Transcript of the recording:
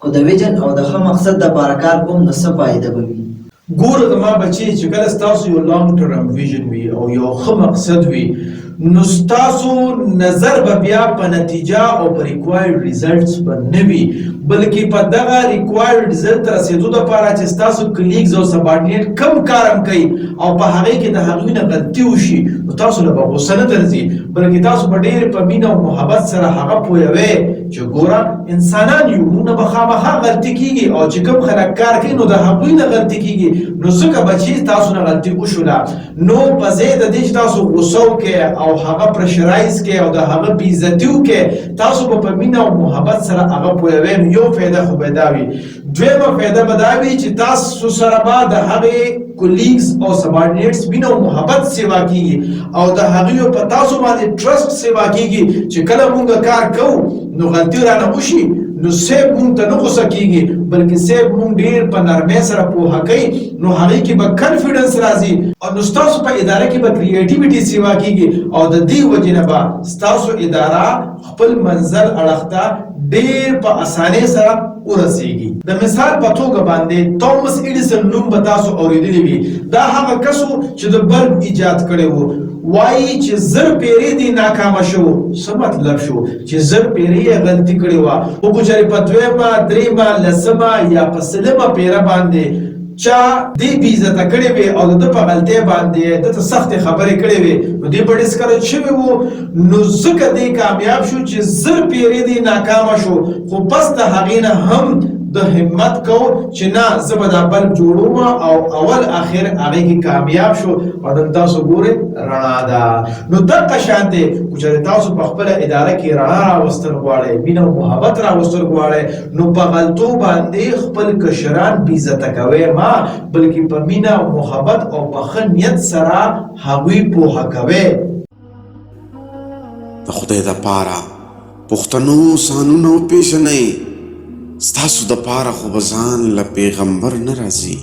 خو د ویژن او د ښه مقصد دپاره کار کوم نو څه فایده به وي؟ ګوره زما بچي چې کله ستاسو یو لانګ ټرم ویژن وي او یو ښه مقصد وي نو ستاسو نظر به بیا په نتیجه او په ریکوایرډ ریزلټس به نه وي بلکې په دغه ریکوایرډ ریزلټ ته رسېدو دپاره چې ستاسو کلیګز او سبارډینیټ کم کار هم کوي او په هغې کې د هغوی نه غلطي وشي نو تاسو له به غوسه نه درځي بلکې تاسو به ډېر په مینه او محبت سره هغه پوهوئ چې ګوره انسانان یو موږ نه به خامخا غلطي کېږي او چې کوم خلک کار کوي نو د هغوی نه غلطي کېږي نو ځکه بچي تاسو نه غلطي وشوله نو په ځای د دې چې تاسو غوسه وکړئ او هغه پرشرایز کړئ او د هغه بېعزتي وکړئ تاسو به په مینه او محبت سره هغه پوهوئ نو یو فایده خو به دا وي دویمه فایده به دا وي چې تاسو سره به د هغې کولیګز او سبارډینیټس مینه او محبت سیوا کېږي او د هغوی په تاسو باندې ټرسټ سیوا کېږي چې کله مونږ کار کوو نو غلطي رانه وشي نو صاحب مونږ ته نه غوسه کېږي بلکې صاحب مونږ ډېر په نرمۍ سره پوهه کوي نو هغې کې به کنفیډنس راځي او نو ستاسو په اداره کې به کریټیویټي سیوا کېږي او د دې وجې نه به ستاسو اداره خپل منزل اړخ ته ډېر په اسانۍ سره ورسیږي د مثال په توګه باندې توماس ایډیسن نوم به تاسو اورېدلی وي دا هغه کس و چې د بلب ایجاد کړی و وایي چې زر پیرې دې ناکامه شو څه مطلب شو چې زر پیرې یې غلطي کړې وه خو که چېرې په دویمه درېیمه لسمه یا په سلمه پیره باندې چا دې بېعزته کړې وې او د ده په غلطۍ باندې ده ته سختې خبرې کړې وې نو دې به ډسکرج شوي وو نو ځکه دې کامیاب شو چې زر پیرې دې ناکامه شو خو پس د هغې نه هم د همت کو چې نه زه به دا بلب جوړوم او اول اخر هغې کې کامیاب شو او نن تاسو ګورئ رڼا ده نو دغه شان دی که چېرې تاسو په خپله اداره کې رڼا راوستل غواړئ مینه او محبت راوستل غواړئ نو په غلطو باندې خپل کشران بېعزته کوئ ما بلکې په مینه او محبت او په ښه نیت سره هغوی پوهه کوئ د خدای دپاره پښتنو سانونه وپېژنئ ستاسو دپاره خو به ځان له پیغمبر نه راځي